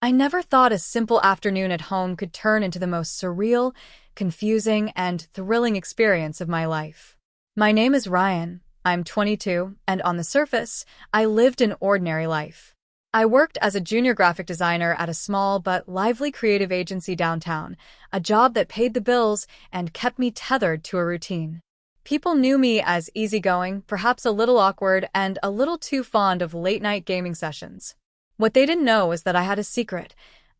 I never thought a simple afternoon at home could turn into the most surreal, confusing, and thrilling experience of my life. My name is Ryan. I'm 22, and on the surface, I lived an ordinary life. I worked as a junior graphic designer at a small but lively creative agency downtown, a job that paid the bills and kept me tethered to a routine. People knew me as easygoing, perhaps a little awkward, and a little too fond of late-night gaming sessions. What they didn't know was that I had a secret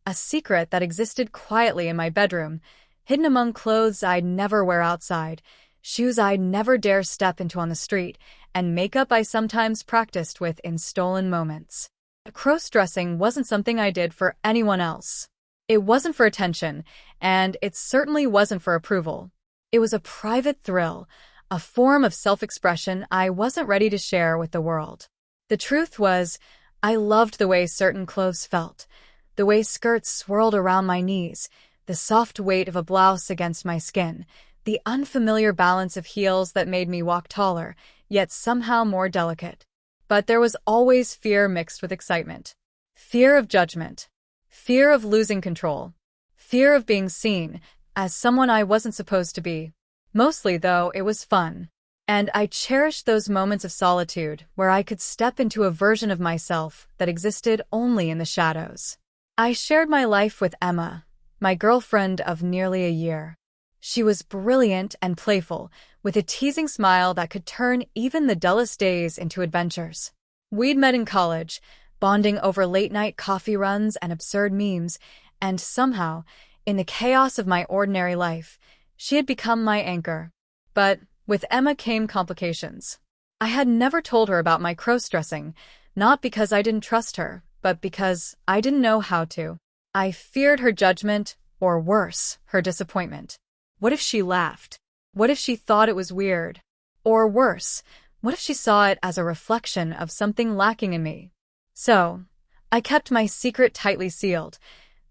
that existed quietly in my bedroom, hidden among clothes I'd never wear outside, shoes I'd never dare step into on the street, and makeup I sometimes practiced with in stolen moments. Crossdressing wasn't something I did for anyone else. It wasn't for attention, and it certainly wasn't for approval. It was a private thrill, a form of self-expression I wasn't ready to share with the world. The truth was, I loved the way certain clothes felt, the way skirts swirled around my knees, the soft weight of a blouse against my skin, the unfamiliar balance of heels that made me walk taller, yet somehow more delicate. But there was always fear mixed with excitement. Fear of judgment. Fear of losing control. Fear of being seen as someone I wasn't supposed to be. Mostly, though, it was fun. And I cherished those moments of solitude where I could step into a version of myself that existed only in the shadows. I shared my life with Emma, my girlfriend of nearly a year. She was brilliant and playful, with a teasing smile that could turn even the dullest days into adventures. We'd met in college, bonding over late-night coffee runs and absurd memes, and somehow, in the chaos of my ordinary life, she had become my anchor. But with Emma came complications. I had never told her about my crossdressing, not because I didn't trust her, but because I didn't know how to. I feared her judgment, or worse, her disappointment. What if she laughed? What if she thought it was weird? Or worse, what if she saw it as a reflection of something lacking in me? So, I kept my secret tightly sealed,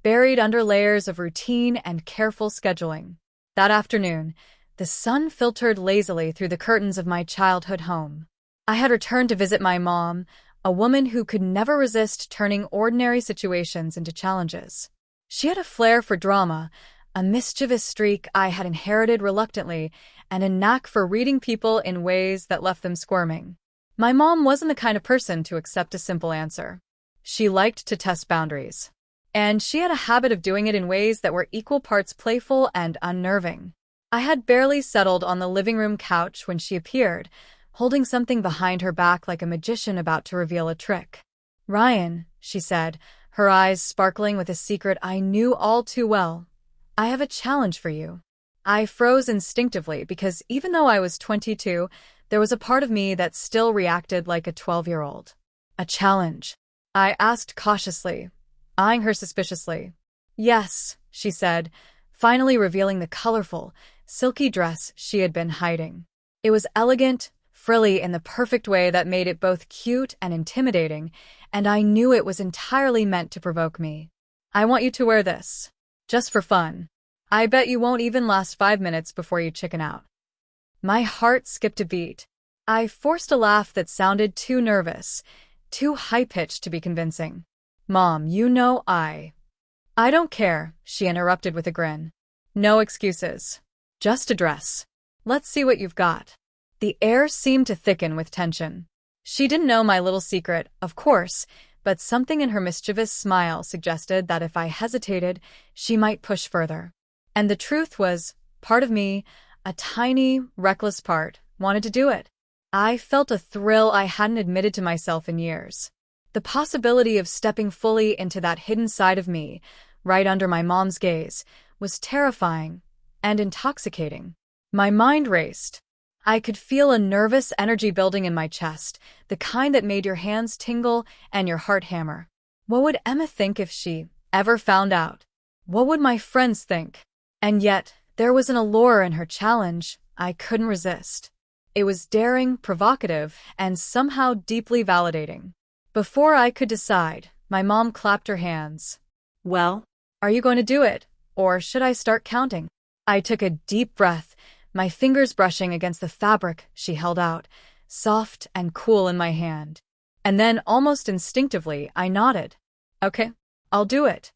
buried under layers of routine and careful scheduling. That afternoon, the sun filtered lazily through the curtains of my childhood home. I had returned to visit my mom, a woman who could never resist turning ordinary situations into challenges. She had a flair for drama, a mischievous streak I had inherited reluctantly, and a knack for reading people in ways that left them squirming. My mom wasn't the kind of person to accept a simple answer. She liked to test boundaries. And she had a habit of doing it in ways that were equal parts playful and unnerving. I had barely settled on the living room couch when she appeared, holding something behind her back like a magician about to reveal a trick. "Ryan," she said, her eyes sparkling with a secret I knew all too well, "I have a challenge for you." I froze instinctively because even though I was 22, there was a part of me that still reacted like a 12-year-old. "A challenge?" I asked cautiously, eyeing her suspiciously. "Yes," she said, finally revealing the colorful, silky dress she had been hiding. It was elegant, frilly in the perfect way that made it both cute and intimidating, and I knew it was entirely meant to provoke me. "I want you to wear this. Just for fun. I bet you won't even last 5 minutes before you chicken out." My heart skipped a beat. I forced a laugh that sounded too nervous, too high-pitched to be convincing. "Mom, you know I don't care," she interrupted with a grin. "No excuses. Just a dress. Let's see what you've got." The air seemed to thicken with tension. She didn't know my little secret, of course, but something in her mischievous smile suggested that if I hesitated, she might push further. And the truth was, part of me, a tiny, reckless part, wanted to do it. I felt a thrill I hadn't admitted to myself in years. The possibility of stepping fully into that hidden side of me, right under my mom's gaze, was terrifying and intoxicating. My mind raced. I could feel a nervous energy building in my chest, the kind that made your hands tingle and your heart hammer. What would Emma think if she ever found out? What would my friends think? And yet, there was an allure in her challenge I couldn't resist. It was daring, provocative, and somehow deeply validating. Before I could decide, my mom clapped her hands. "Well, are you going to do it, or should I start counting?" I took a deep breath, my fingers brushing against the fabric she held out, soft and cool in my hand. And then, almost instinctively, I nodded. "Okay, I'll do it.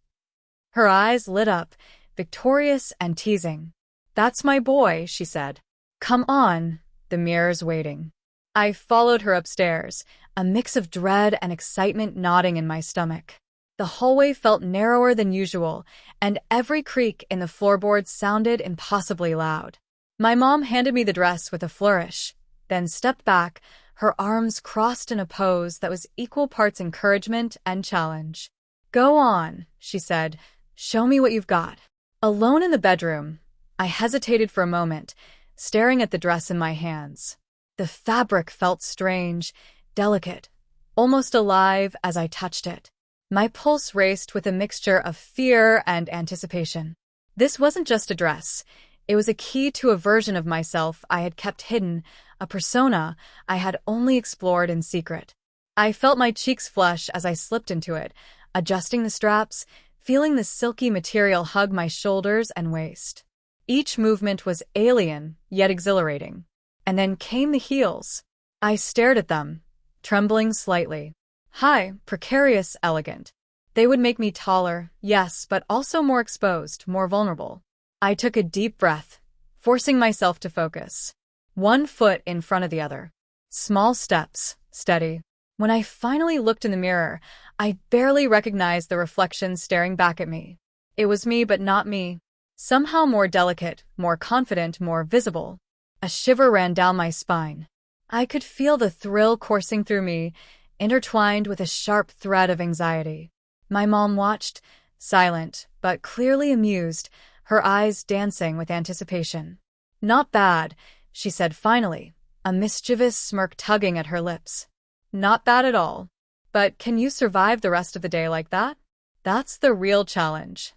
Her eyes lit up, victorious and teasing. That's my boy, she said. Come on, the mirror's waiting. I followed her upstairs, a mix of dread and excitement gnawing in my stomach. The hallway felt narrower than usual, and every creak in the floorboards sounded impossibly loud. My mom handed me the dress with a flourish, then stepped back, her arms crossed in a pose that was equal parts encouragement and challenge. Go on, she said. Show me what you've got. Alone in the bedroom, I hesitated for a moment, staring at the dress in my hands. The fabric felt strange, delicate, almost alive as I touched it. My pulse raced with a mixture of fear and anticipation. This wasn't just a dress. It was a key to a version of myself I had kept hidden, a persona I had only explored in secret. I felt my cheeks flush as I slipped into it, adjusting the straps, feeling the silky material hug my shoulders and waist. Each movement was alien, yet exhilarating. And then came the heels. I stared at them, trembling slightly. High, precarious, elegant. They would make me taller, yes, but also more exposed, more vulnerable. I took a deep breath, forcing myself to focus. One foot in front of the other. Small steps, steady. When I finally looked in the mirror, I barely recognized the reflection staring back at me. It was me, but not me. Somehow more delicate, more confident, more visible. A shiver ran down my spine. I could feel the thrill coursing through me, intertwined with a sharp thread of anxiety. My mom watched, silent, but clearly amused, her eyes dancing with anticipation. Not bad, she said finally, a mischievous smirk tugging at her lips. Not bad at all. But can you survive the rest of the day like that? That's the real challenge.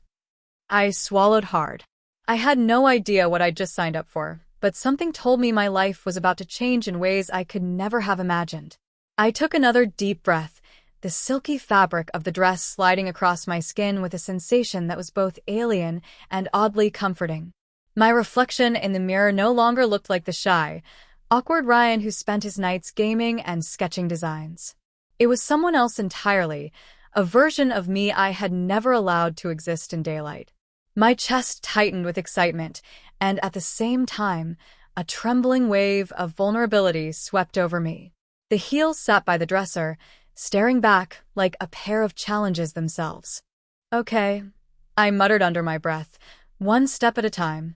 I swallowed hard. I had no idea what I'd just signed up for, but something told me my life was about to change in ways I could never have imagined. I took another deep breath, the silky fabric of the dress sliding across my skin with a sensation that was both alien and oddly comforting. My reflection in the mirror no longer looked like the shy, awkward Ryan who spent his nights gaming and sketching designs. It was someone else entirely, a version of me I had never allowed to exist in daylight. My chest tightened with excitement, and at the same time, a trembling wave of vulnerability swept over me. The heels sat by the dresser, staring back like a pair of challenges themselves. Okay, I muttered under my breath, one step at a time.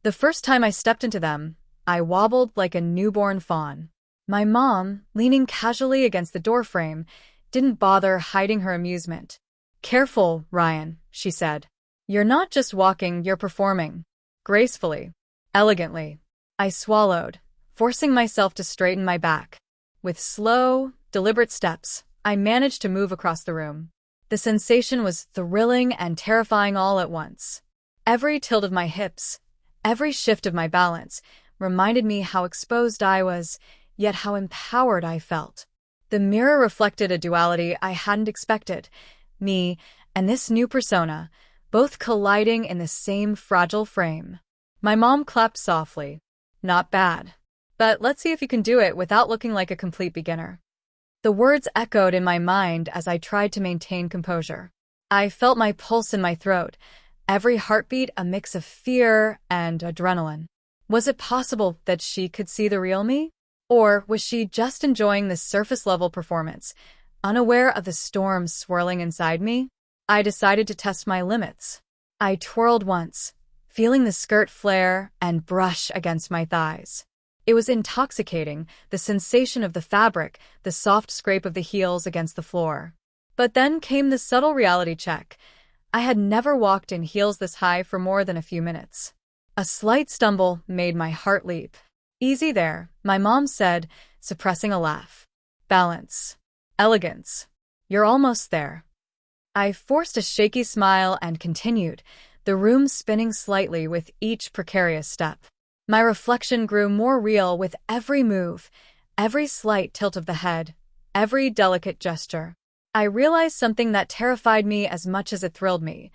The first time I stepped into them, I wobbled like a newborn fawn. My mom, leaning casually against the doorframe, didn't bother hiding her amusement. Careful, Ryan, she said. You're not just walking, you're performing. Gracefully. Elegantly. I swallowed, forcing myself to straighten my back. With slow, deliberate steps, I managed to move across the room. The sensation was thrilling and terrifying all at once. Every tilt of my hips, every shift of my balance, reminded me how exposed I was, yet how empowered I felt. The mirror reflected a duality I hadn't expected, me and this new persona, both colliding in the same fragile frame. My mom clapped softly. Not bad. But let's see if you can do it without looking like a complete beginner. The words echoed in my mind as I tried to maintain composure. I felt my pulse in my throat, every heartbeat a mix of fear and adrenaline. Was it possible that she could see the real me? Or was she just enjoying this surface-level performance, unaware of the storm swirling inside me? I decided to test my limits. I twirled once, feeling the skirt flare and brush against my thighs. It was intoxicating, the sensation of the fabric, the soft scrape of the heels against the floor. But then came the subtle reality check. I had never walked in heels this high for more than a few minutes. A slight stumble made my heart leap. Easy there, my mom said, suppressing a laugh. Balance. Elegance. You're almost there. I forced a shaky smile and continued, the room spinning slightly with each precarious step. My reflection grew more real with every move, every slight tilt of the head, every delicate gesture. I realized something that terrified me as much as it thrilled me.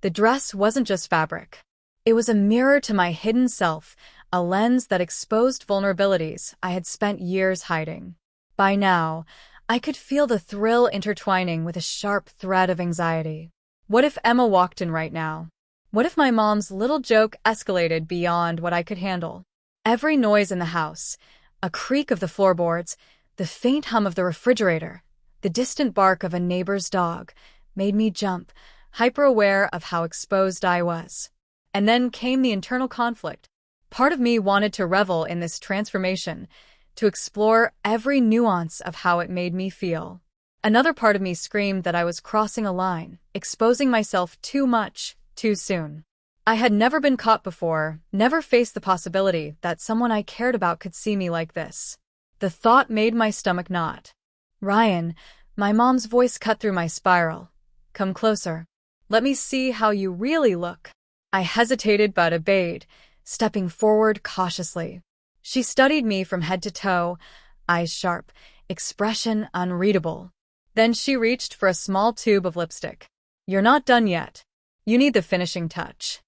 The dress wasn't just fabric. It was a mirror to my hidden self, a lens that exposed vulnerabilities I had spent years hiding. By now, I could feel the thrill intertwining with a sharp thread of anxiety. What if Emma walked in right now? What if my mom's little joke escalated beyond what I could handle? Every noise in the house, a creak of the floorboards, the faint hum of the refrigerator, the distant bark of a neighbor's dog, made me jump, hyper-aware of how exposed I was. And then came the internal conflict. Part of me wanted to revel in this transformation, to explore every nuance of how it made me feel. Another part of me screamed that I was crossing a line, exposing myself too much, too soon. I had never been caught before, never faced the possibility that someone I cared about could see me like this. The thought made my stomach knot. "Ryan," my mom's voice cut through my spiral. "Come closer. Let me see how you really look." I hesitated but obeyed, stepping forward cautiously. She studied me from head to toe, eyes sharp, expression unreadable. Then she reached for a small tube of lipstick. "You're not done yet. You need the finishing touch."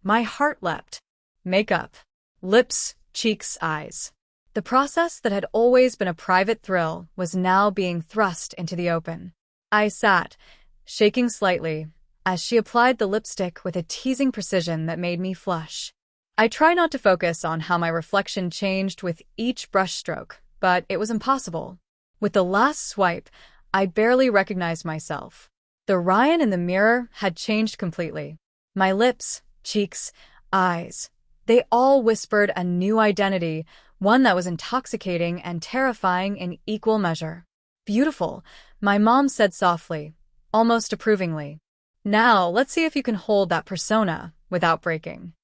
My heart leapt. Makeup. Lips, cheeks, eyes. The process that had always been a private thrill was now being thrust into the open. I sat, shaking slightly, as she applied the lipstick with a teasing precision that made me flush. I tried not to focus on how my reflection changed with each brushstroke, but it was impossible. With the last swipe, I barely recognized myself. The Ryan in the mirror had changed completely. My lips, cheeks, eyes, they all whispered a new identity, one that was intoxicating and terrifying in equal measure. "Beautiful," my mom said softly, almost approvingly. "Now, let's see if you can hold that persona without breaking."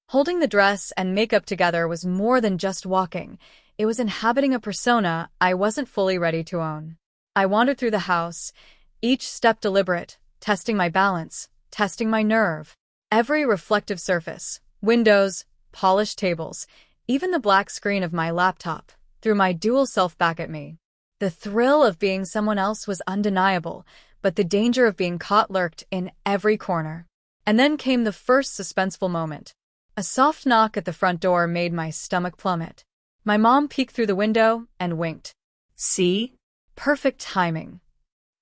Holding the dress and makeup together was more than just walking. It was inhabiting a persona I wasn't fully ready to own. I wandered through the house, each step deliberate, testing my balance, testing my nerve. Every reflective surface, windows, polished tables, even the black screen of my laptop, threw my dual self back at me. The thrill of being someone else was undeniable, but the danger of being caught lurked in every corner. And then came the first suspenseful moment. A soft knock at the front door made my stomach plummet. My mom peeked through the window and winked. "See? Perfect timing."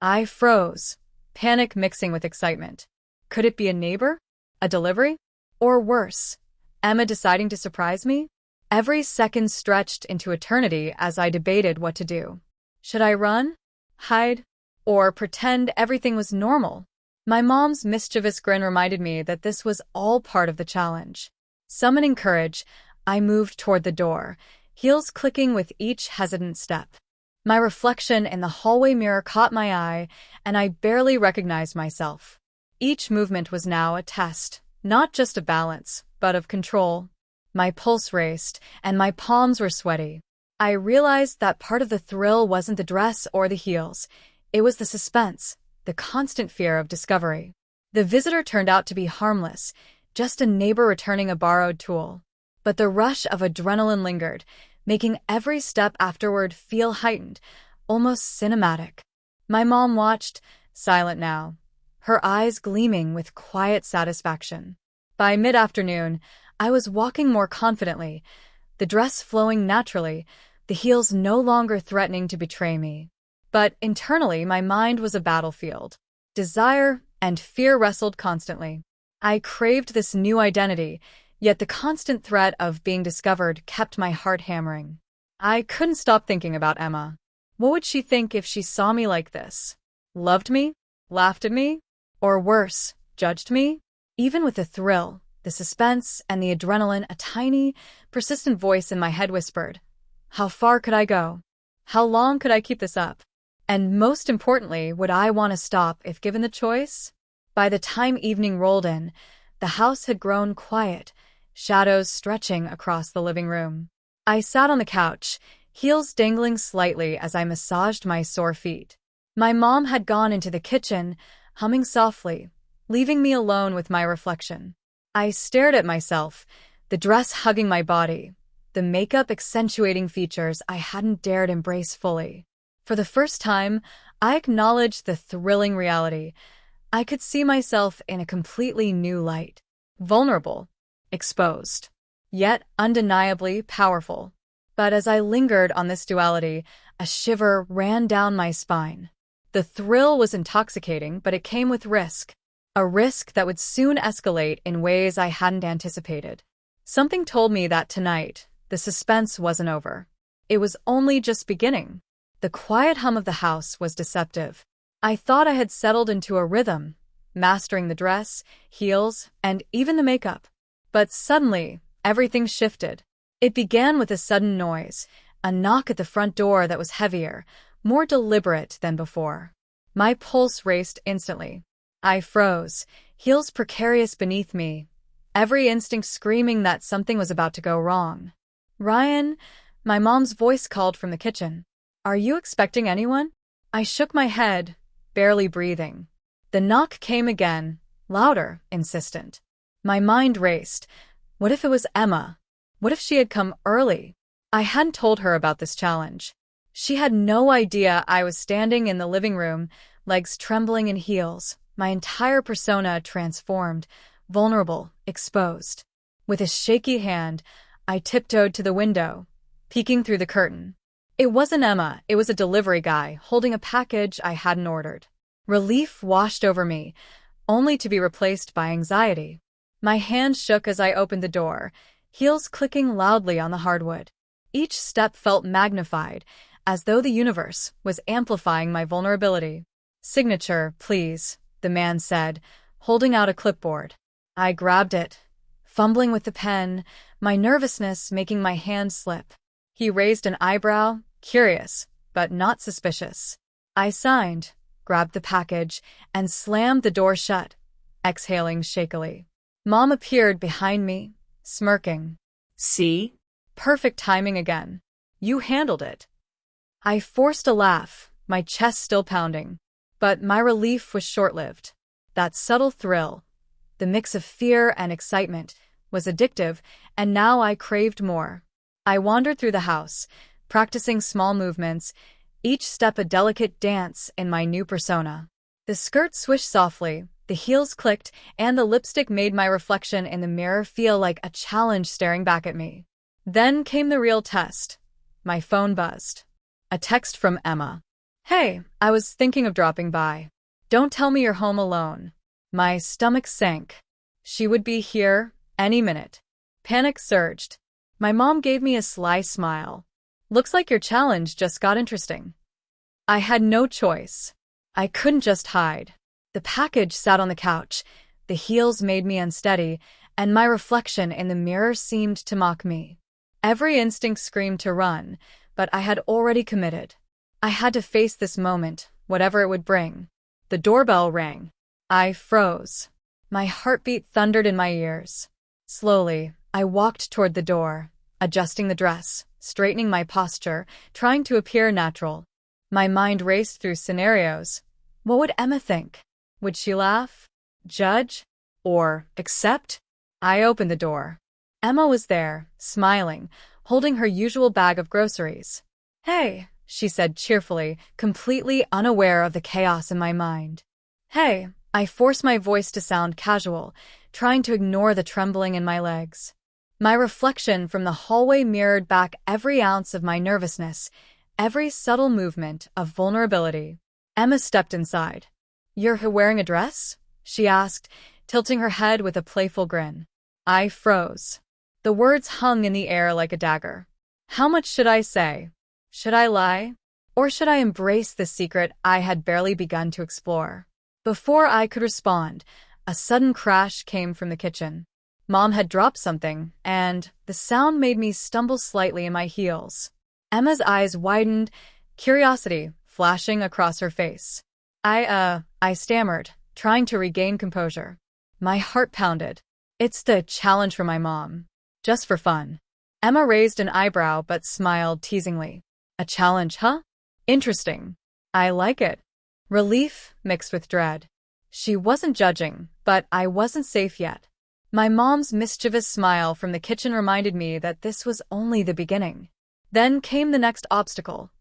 I froze, panic mixing with excitement. Could it be a neighbor? A delivery? Or worse, Emma deciding to surprise me? Every second stretched into eternity as I debated what to do. Should I run? Hide? Or pretend everything was normal? My mom's mischievous grin reminded me that this was all part of the challenge. Summoning courage, I moved toward the door, heels clicking with each hesitant step. My reflection in the hallway mirror caught my eye, and I barely recognized myself. Each movement was now a test, not just of balance, but of control. My pulse raced, and my palms were sweaty. I realized that part of the thrill wasn't the dress or the heels. It was the suspense, the constant fear of discovery. The visitor turned out to be harmless, just a neighbor returning a borrowed tool. But the rush of adrenaline lingered, making every step afterward feel heightened, almost cinematic. My mom watched, silent now, her eyes gleaming with quiet satisfaction. By mid-afternoon, I was walking more confidently, the dress flowing naturally, the heels no longer threatening to betray me. But internally, my mind was a battlefield. Desire and fear wrestled constantly. I craved this new identity, yet the constant threat of being discovered kept my heart hammering. I couldn't stop thinking about Emma. What would she think if she saw me like this? Loved me? Laughed at me? Or worse, judged me? Even with the thrill, the suspense, and the adrenaline, a tiny, persistent voice in my head whispered, "How far could I go? How long could I keep this up? And most importantly, would I want to stop if given the choice?" By the time evening rolled in, the house had grown quiet, shadows stretching across the living room. I sat on the couch, heels dangling slightly as I massaged my sore feet. My mom had gone into the kitchen, humming softly, leaving me alone with my reflection. I stared at myself, the dress hugging my body, the makeup accentuating features I hadn't dared embrace fully. For the first time, I acknowledged the thrilling reality. I could see myself in a completely new light. Vulnerable, exposed, yet undeniably powerful. But as I lingered on this duality, A shiver ran down my spine. The thrill was intoxicating, but it came with risk. A risk that would soon escalate in ways I hadn't anticipated. Something told me that tonight, the suspense wasn't over. It was only just beginning. The quiet hum of the house was deceptive. I thought I had settled into a rhythm, mastering the dress, heels, and even the makeup. But suddenly, everything shifted. It began with a sudden noise, a knock at the front door that was heavier, more deliberate than before. My pulse raced instantly. I froze, heels precarious beneath me, every instinct screaming that something was about to go wrong. "Ryan," my mom's voice called from the kitchen. "Are you expecting anyone?" I shook my head, barely breathing. The knock came again, louder, insistent. My mind raced. What if it was Emma? What if she had come early? I hadn't told her about this challenge. She had no idea I was standing in the living room, legs trembling in heels, my entire persona transformed, vulnerable, exposed. With a shaky hand, I tiptoed to the window, peeking through the curtain. It wasn't Emma, it was a delivery guy, holding a package I hadn't ordered. Relief washed over me, only to be replaced by anxiety. My hand shook as I opened the door, heels clicking loudly on the hardwood. Each step felt magnified, as though the universe was amplifying my vulnerability. "Signature, please," the man said, holding out a clipboard. I grabbed it, fumbling with the pen, my nervousness making my hand slip. He raised an eyebrow, curious, but not suspicious. I signed, grabbed the package, and slammed the door shut, exhaling shakily. Mom appeared behind me, smirking. "See? Perfect timing again. You handled it." I forced a laugh, my chest still pounding. But my relief was short-lived. That subtle thrill, the mix of fear and excitement, was addictive, and now I craved more. I wandered through the house, practicing small movements, each step a delicate dance in my new persona. The skirt swished softly, the heels clicked, and the lipstick made my reflection in the mirror feel like a challenge staring back at me. Then came the real test. My phone buzzed. A text from Emma. "Hey, I was thinking of dropping by. Don't tell me you're home alone." My stomach sank. She would be here any minute. Panic surged. My mom gave me a sly smile. "Looks like your challenge just got interesting." I had no choice. I couldn't just hide. The package sat on the couch, the heels made me unsteady, and my reflection in the mirror seemed to mock me. Every instinct screamed to run, but I had already committed. I had to face this moment, whatever it would bring. The doorbell rang. I froze. My heartbeat thundered in my ears. Slowly, I walked toward the door, adjusting the dress, straightening my posture, trying to appear natural. My mind raced through scenarios. What would Emma think? Would she laugh? Judge? Or accept? I opened the door. Emma was there, smiling, holding her usual bag of groceries. "Hey," she said cheerfully, completely unaware of the chaos in my mind. "Hey," I forced my voice to sound casual, trying to ignore the trembling in my legs. My reflection from the hallway mirrored back every ounce of my nervousness, every subtle movement of vulnerability. Emma stepped inside. "You're wearing a dress?" she asked, tilting her head with a playful grin. I froze. The words hung in the air like a dagger. How much should I say? Should I lie? Or should I embrace the secret I had barely begun to explore? Before I could respond, a sudden crash came from the kitchen. Mom had dropped something, and the sound made me stumble slightly in my heels. Emma's eyes widened, curiosity flashing across her face. I stammered, trying to regain composure. My heart pounded. "It's the challenge for my mom. Just for fun." Emma raised an eyebrow but smiled teasingly. "A challenge, huh? Interesting. I like it." Relief mixed with dread. She wasn't judging, but I wasn't safe yet. My mom's mischievous smile from the kitchen reminded me that this was only the beginning. Then came the next obstacle.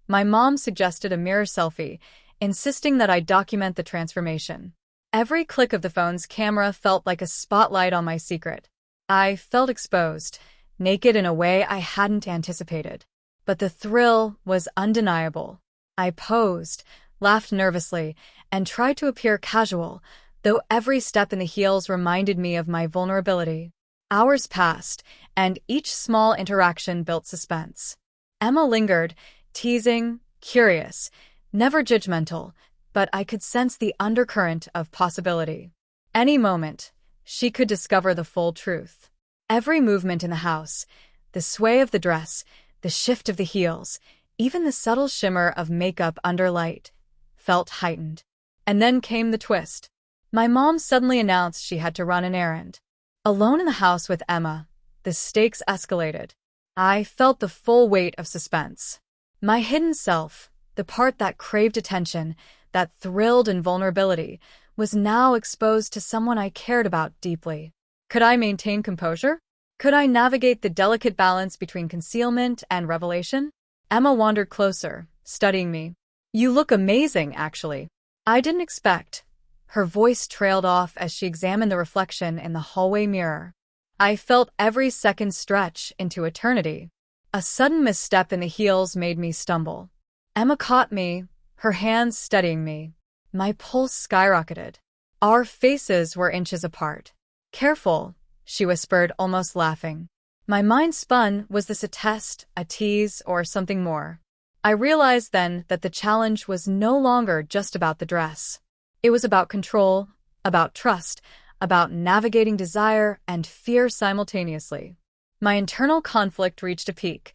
My mom suggested a mirror selfie, insisting that I document the transformation. Every click of the phone's camera felt like a spotlight on my secret. I felt exposed, naked in a way I hadn't anticipated. But the thrill was undeniable. I posed, laughed nervously, and tried to appear casual, though every step in the heels reminded me of my vulnerability. Hours passed, and each small interaction built suspense. Emma lingered, teasing, curious, never judgmental, but I could sense the undercurrent of possibility. Any moment, she could discover the full truth. Every movement in the house, the sway of the dress, the shift of the heels, even the subtle shimmer of makeup under light, felt heightened. And then came the twist. My mom suddenly announced she had to run an errand. Alone in the house with Emma, the stakes escalated. I felt the full weight of suspense. My hidden self, the part that craved attention, that thrilled in vulnerability, was now exposed to someone I cared about deeply. Could I maintain composure? Could I navigate the delicate balance between concealment and revelation? Emma wandered closer, studying me. "You look amazing, actually." I didn't expect. Her voice trailed off as she examined the reflection in the hallway mirror. I felt every second stretch into eternity. A sudden misstep in the heels made me stumble. Emma caught me, her hands steadying me. My pulse skyrocketed. Our faces were inches apart. "Careful," she whispered, almost laughing. My mind spun. Was this a test, a tease, or something more? I realized then that the challenge was no longer just about the dress. It was about control, about trust, about navigating desire and fear simultaneously. My internal conflict reached a peak.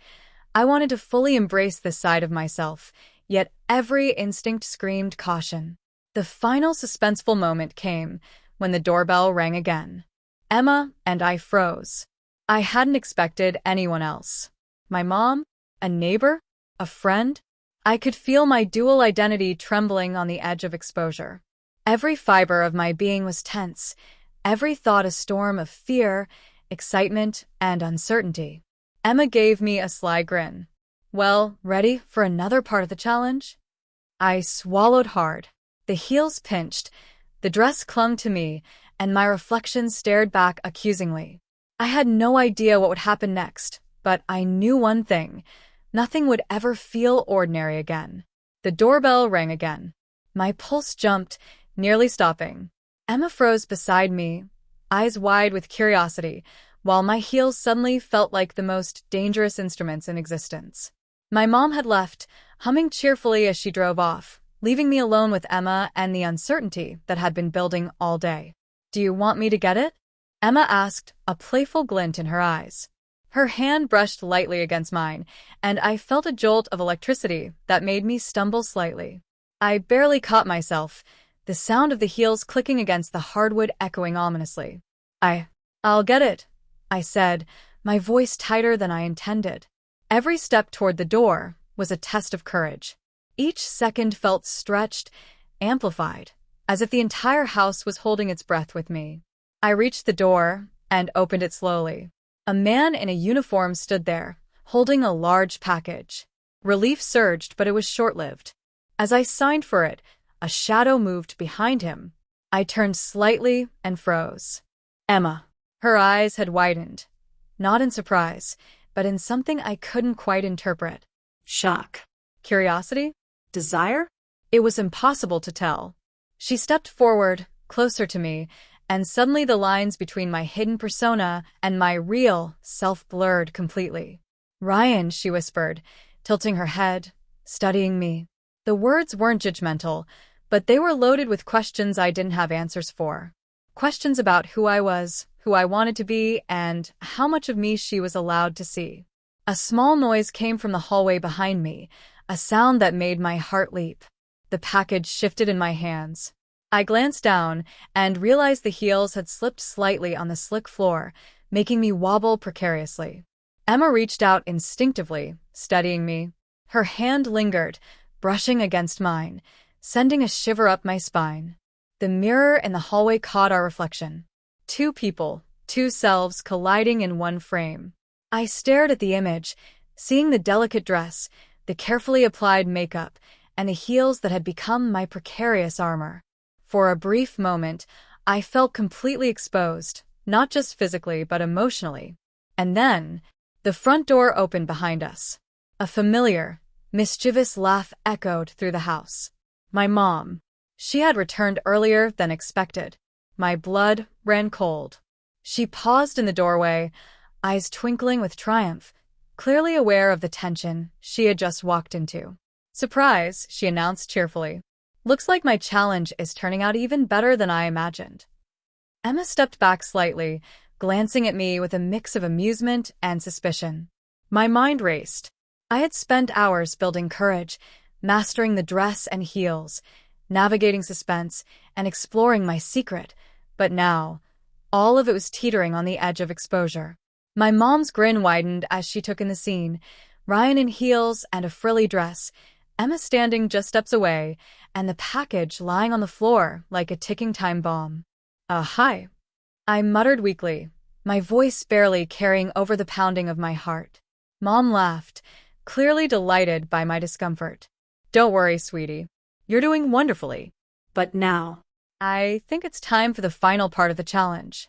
I wanted to fully embrace this side of myself, yet every instinct screamed caution. The final suspenseful moment came when the doorbell rang again. Emma and I froze. I hadn't expected anyone else. My mom? A neighbor? A friend? I could feel my dual identity trembling on the edge of exposure. Every fiber of my being was tense, every thought a storm of fear, excitement, and uncertainty. Emma gave me a sly grin. "Well, ready for another part of the challenge?" I swallowed hard. The heels pinched, the dress clung to me, and my reflection stared back accusingly. I had no idea what would happen next, but I knew one thing. Nothing would ever feel ordinary again. The doorbell rang again. My pulse jumped, nearly stopping. Emma froze beside me, eyes wide with curiosity, while my heels suddenly felt like the most dangerous instruments in existence. My mom had left, humming cheerfully as she drove off, leaving me alone with Emma and the uncertainty that had been building all day. "Do you want me to get it?" Emma asked, a playful glint in her eyes. Her hand brushed lightly against mine, and I felt a jolt of electricity that made me stumble slightly. I barely caught myself, the sound of the heels clicking against the hardwood echoing ominously. I'll get it," I said, my voice tighter than I intended. Every step toward the door was a test of courage. Each second felt stretched, amplified, as if the entire house was holding its breath with me. I reached the door and opened it slowly. A man in a uniform stood there, holding a large package. Relief surged, but it was short-lived. As I signed for it, a shadow moved behind him. I turned slightly and froze. Emma. Her eyes had widened, not in surprise, but in something I couldn't quite interpret. Shock. Curiosity? Desire? It was impossible to tell. She stepped forward, closer to me, and suddenly the lines between my hidden persona and my real self blurred completely. "Ryan," she whispered, tilting her head, studying me. The words weren't judgmental, but they were loaded with questions I didn't have answers for. Questions about who I was, who I wanted to be, and how much of me she was allowed to see. A small noise came from the hallway behind me, a sound that made my heart leap. The package shifted in my hands. I glanced down and realized the heels had slipped slightly on the slick floor, making me wobble precariously. Emma reached out instinctively, steadying me. Her hand lingered, brushing against mine, sending a shiver up my spine. The mirror in the hallway caught our reflection. Two people, two selves colliding in one frame. I stared at the image, seeing the delicate dress, the carefully applied makeup, and the heels that had become my precarious armor. For a brief moment, I felt completely exposed, not just physically but emotionally. And then, the front door opened behind us. A familiar, mischievous laugh echoed through the house. My mom. She had returned earlier than expected. My blood ran cold. She paused in the doorway, eyes twinkling with triumph, clearly aware of the tension she had just walked into. Surprise, she announced cheerfully. Looks like my challenge is turning out even better than I imagined. Emma stepped back slightly, glancing at me with a mix of amusement and suspicion. My mind raced. I had spent hours building courage, mastering the dress and heels, navigating suspense, and exploring my secret, but now, all of it was teetering on the edge of exposure. My mom's grin widened as she took in the scene, Ryan in heels and a frilly dress, Emma standing just steps away, and the package lying on the floor like a ticking time bomb. Hi. I muttered weakly, my voice barely carrying over the pounding of my heart. Mom laughed, clearly delighted by my discomfort. Don't worry, sweetie. You're doing wonderfully. But now, I think it's time for the final part of the challenge.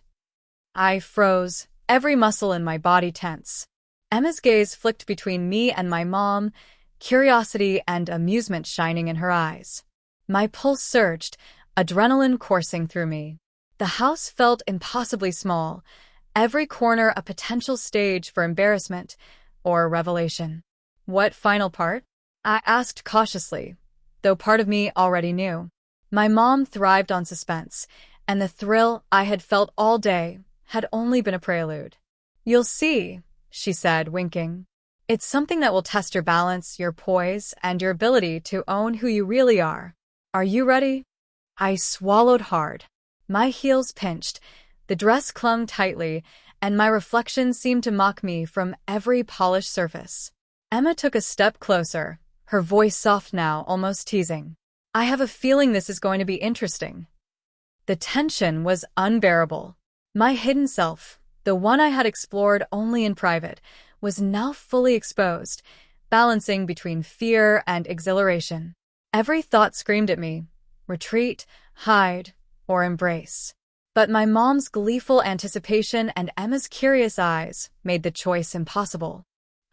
I froze, every muscle in my body tense. Emma's gaze flicked between me and my mom, curiosity and amusement shining in her eyes. My pulse surged, adrenaline coursing through me. The house felt impossibly small, every corner a potential stage for embarrassment or revelation. What final part? I asked cautiously, though part of me already knew. My mom thrived on suspense, and the thrill I had felt all day had only been a prelude. You'll see, she said, winking. It's something that will test your balance, your poise, and your ability to own who you really are. Are you ready? I swallowed hard. My heels pinched, the dress clung tightly, and my reflection seemed to mock me from every polished surface. Emma took a step closer, her voice soft now, almost teasing. I have a feeling this is going to be interesting. The tension was unbearable. My hidden self, the one I had explored only in private, was now fully exposed, balancing between fear and exhilaration. Every thought screamed at me, retreat, hide, or embrace. But my mom's gleeful anticipation and Emma's curious eyes made the choice impossible.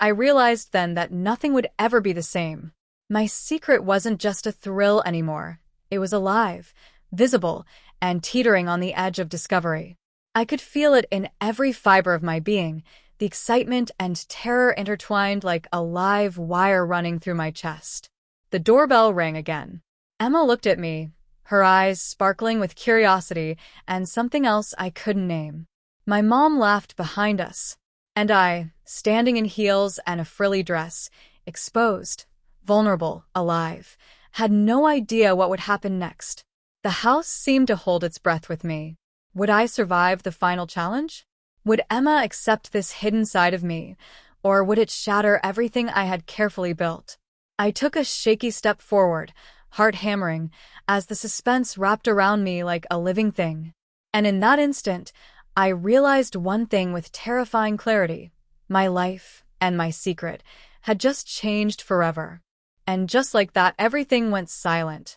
I realized then that nothing would ever be the same. My secret wasn't just a thrill anymore. It was alive, visible, and teetering on the edge of discovery. I could feel it in every fiber of my being, the excitement and terror intertwined like a live wire running through my chest. The doorbell rang again. Emma looked at me, her eyes sparkling with curiosity and something else I couldn't name. My mom laughed behind us, and I, standing in heels and a frilly dress, exposed, vulnerable, alive, had no idea what would happen next. The house seemed to hold its breath with me. Would I survive the final challenge? Would Emma accept this hidden side of me, or would it shatter everything I had carefully built? I took a shaky step forward, heart hammering, as the suspense wrapped around me like a living thing. And in that instant, I realized one thing with terrifying clarity. My life and my secret had just changed forever. And just like that, everything went silent.